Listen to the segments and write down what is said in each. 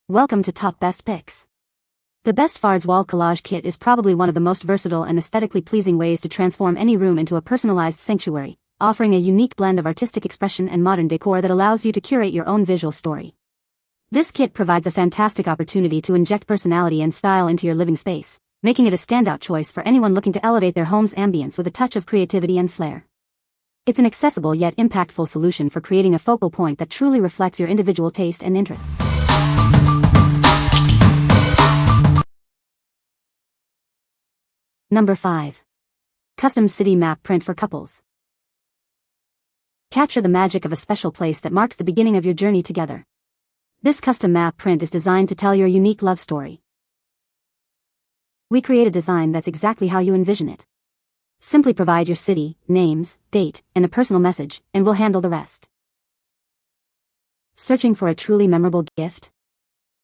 Welcome to Top Best Picks. The best Fardes Wall Collage Kit is probably one of the most versatile and aesthetically pleasing ways to transform any room into a personalized sanctuary, offering a unique blend of artistic expression and modern decor that allows you to curate your own visual story. This kit provides a fantastic opportunity to inject personality and style into your living space, making it a standout choice for anyone looking to elevate their home's ambience with a touch of creativity and flair. It's an accessible yet impactful solution for creating a focal point that truly reflects your individual taste and interests. Number 5. Custom City Map Print for Couples. Capture the magic of a special place that marks the beginning of your journey together. This custom map print is designed to tell your unique love story. We create a design that's exactly how you envision it. Simply provide your city, names, date, and a personal message, and we'll handle the rest. Searching for a truly memorable gift?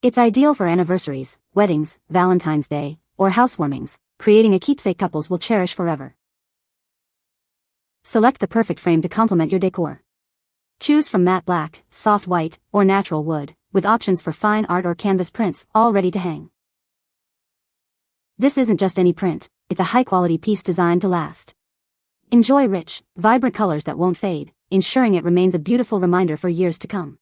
It's ideal for anniversaries, weddings, Valentine's Day, or housewarmings, creating a keepsake couples will cherish forever. Select the perfect frame to complement your decor. Choose from matte black, soft white, or natural wood, with options for fine art or canvas prints, all ready to hang. This isn't just any print, it's a high-quality piece designed to last. Enjoy rich, vibrant colors that won't fade, ensuring it remains a beautiful reminder for years to come.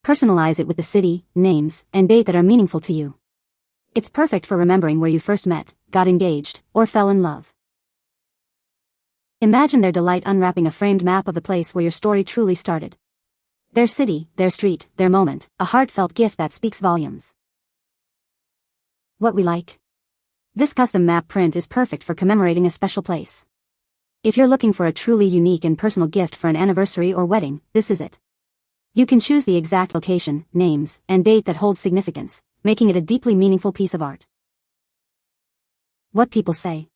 Personalize it with the city, names, and date that are meaningful to you. It's perfect for remembering where you first met, got engaged, or fell in love. Imagine their delight unwrapping a framed map of the place where your story truly started. Their city, their street, their moment, a heartfelt gift that speaks volumes. What we like? This custom map print is perfect for commemorating a special place. If you're looking for a truly unique and personal gift for an anniversary or wedding, this is it. You can choose the exact location, names, and date that holds significance, making it a deeply meaningful piece of art. What people say.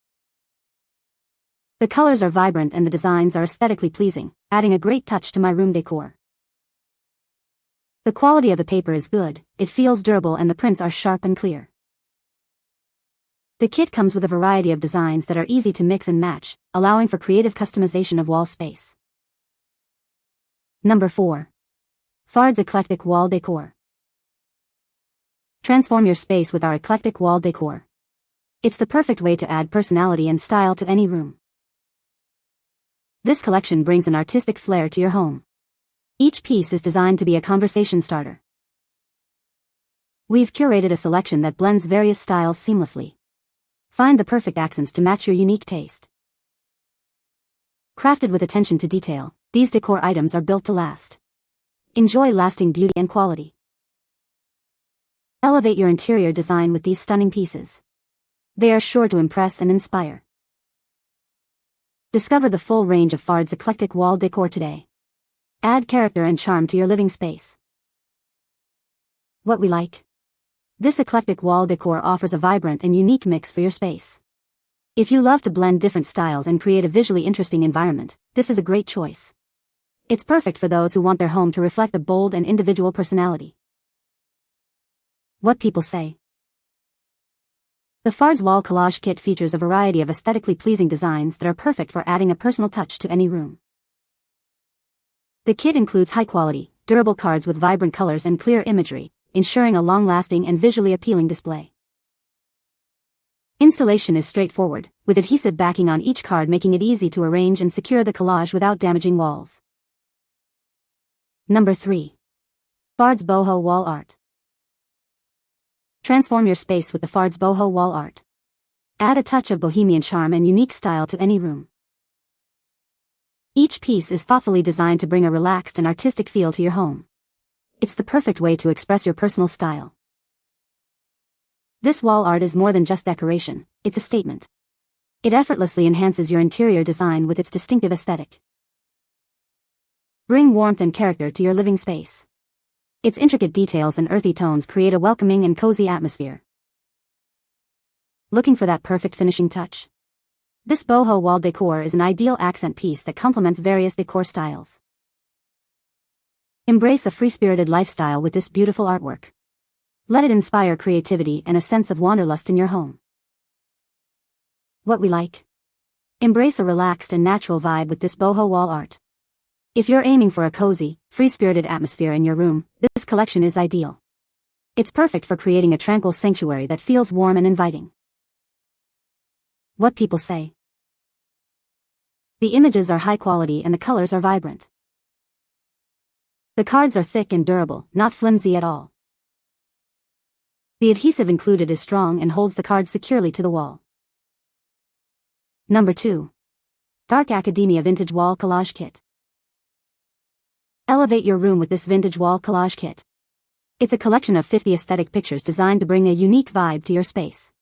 The colors are vibrant and the designs are aesthetically pleasing, adding a great touch to my room decor. The quality of the paper is good, it feels durable and the prints are sharp and clear. The kit comes with a variety of designs that are easy to mix and match, allowing for creative customization of wall space. Number 4. Fardes Eclectic Wall Decor. Transform your space with our eclectic wall decor. It's the perfect way to add personality and style to any room. This collection brings an artistic flair to your home. Each piece is designed to be a conversation starter. We've curated a selection that blends various styles seamlessly. Find the perfect accents to match your unique taste. Crafted with attention to detail, these decor items are built to last. Enjoy lasting beauty and quality. Elevate your interior design with these stunning pieces. They are sure to impress and inspire. Discover the full range of Fardes Eclectic Wall Decor today. Add character and charm to your living space. What we like? This eclectic wall decor offers a vibrant and unique mix for your space. If you love to blend different styles and create a visually interesting environment, this is a great choice. It's perfect for those who want their home to reflect a bold and individual personality. What people say. The Fardes Wall Collage Kit features a variety of aesthetically pleasing designs that are perfect for adding a personal touch to any room. The kit includes high-quality, durable cards with vibrant colors and clear imagery, ensuring a long-lasting and visually appealing display. Installation is straightforward, with adhesive backing on each card making it easy to arrange and secure the collage without damaging walls. Number 3. Fardes Boho Wall Art. Transform your space with the Fardes Boho Wall Art. Add a touch of bohemian charm and unique style to any room. Each piece is thoughtfully designed to bring a relaxed and artistic feel to your home. It's the perfect way to express your personal style. This wall art is more than just decoration, it's a statement. It effortlessly enhances your interior design with its distinctive aesthetic. Bring warmth and character to your living space. Its intricate details and earthy tones create a welcoming and cozy atmosphere. Looking for that perfect finishing touch? This boho wall decor is an ideal accent piece that complements various decor styles. Embrace a free-spirited lifestyle with this beautiful artwork. Let it inspire creativity and a sense of wanderlust in your home. What we like? Embrace a relaxed and natural vibe with this boho wall art. If you're aiming for a cozy, free-spirited atmosphere in your room, this collection is ideal. It's perfect for creating a tranquil sanctuary that feels warm and inviting. What people say. The images are high quality and the colors are vibrant. The cards are thick and durable, not flimsy at all. The adhesive included is strong and holds the cards securely to the wall. Number 2. Dark Academia Vintage Wall Collage Kit. Elevate your room with this vintage wall collage kit. It's a collection of 50 aesthetic pictures designed to bring a unique vibe to your space.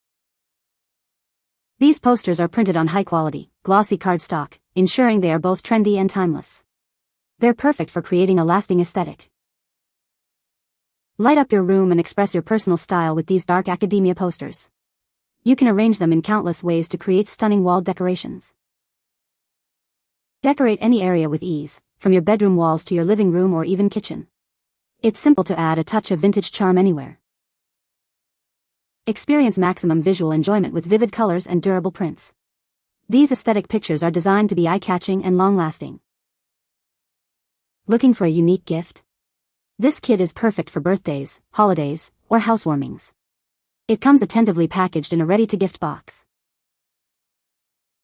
These posters are printed on high-quality, glossy cardstock, ensuring they are both trendy and timeless. They're perfect for creating a lasting aesthetic. Light up your room and express your personal style with these Dark Academia posters. You can arrange them in countless ways to create stunning wall decorations. Decorate any area with ease, from your bedroom walls to your living room or even kitchen. It's simple to add a touch of vintage charm anywhere. Experience maximum visual enjoyment with vivid colors and durable prints. These aesthetic pictures are designed to be eye-catching and long-lasting. Looking for a unique gift? This kit is perfect for birthdays, holidays, or housewarmings. It comes attentively packaged in a ready-to-gift box.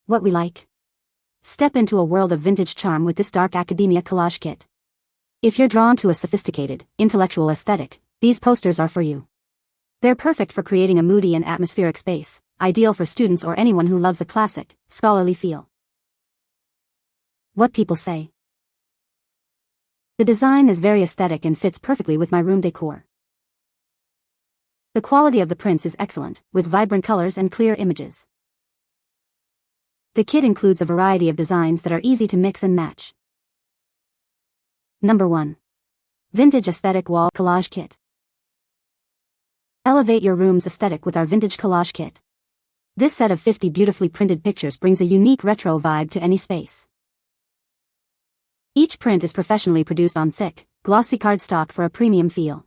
What we like? Step into a world of vintage charm with this Dark Academia collage kit. If you're drawn to a sophisticated, intellectual aesthetic, these posters are for you. They're perfect for creating a moody and atmospheric space, ideal for students or anyone who loves a classic, scholarly feel. What people say. The design is very aesthetic and fits perfectly with my room decor. The quality of the prints is excellent, with vibrant colors and clear images. The kit includes a variety of designs that are easy to mix and match. Number 1. Vintage Aesthetic Wall Collage Kit. Elevate your room's aesthetic with our vintage collage kit. This set of 50 beautifully printed pictures brings a unique retro vibe to any space. Each print is professionally produced on thick, glossy cardstock for a premium feel.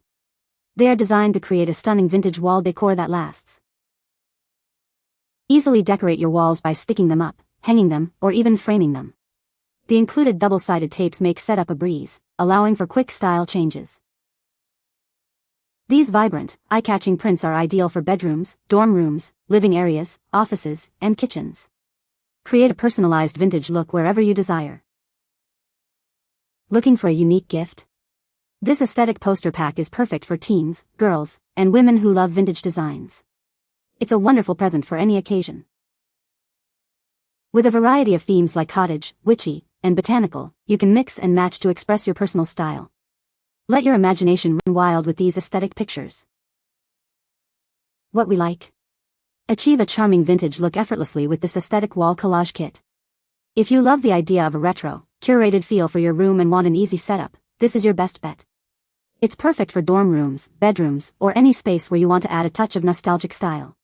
They are designed to create a stunning vintage wall decor that lasts. Easily decorate your walls by sticking them up, hanging them, or even framing them. The included double-sided tapes make setup a breeze, allowing for quick style changes. These vibrant, eye-catching prints are ideal for bedrooms, dorm rooms, living areas, offices, and kitchens. Create a personalized vintage look wherever you desire. Looking for a unique gift? This aesthetic poster pack is perfect for teens, girls, and women who love vintage designs. It's a wonderful present for any occasion. With a variety of themes like cottage, witchy, and botanical, you can mix and match to express your personal style. Let your imagination run wild with these aesthetic pictures. What we like? Achieve a charming vintage look effortlessly with this aesthetic wall collage kit. If you love the idea of a retro, curated feel for your room and want an easy setup, this is your best bet. It's perfect for dorm rooms, bedrooms, or any space where you want to add a touch of nostalgic style.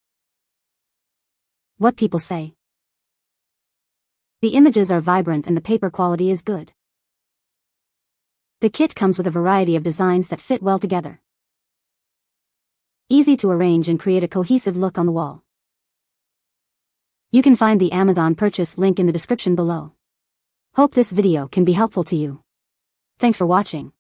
What people say. The images are vibrant and the paper quality is good. The kit comes with a variety of designs that fit well together. Easy to arrange and create a cohesive look on the wall. You can find the Amazon purchase link in the description below. Hope this video can be helpful to you. Thanks for watching.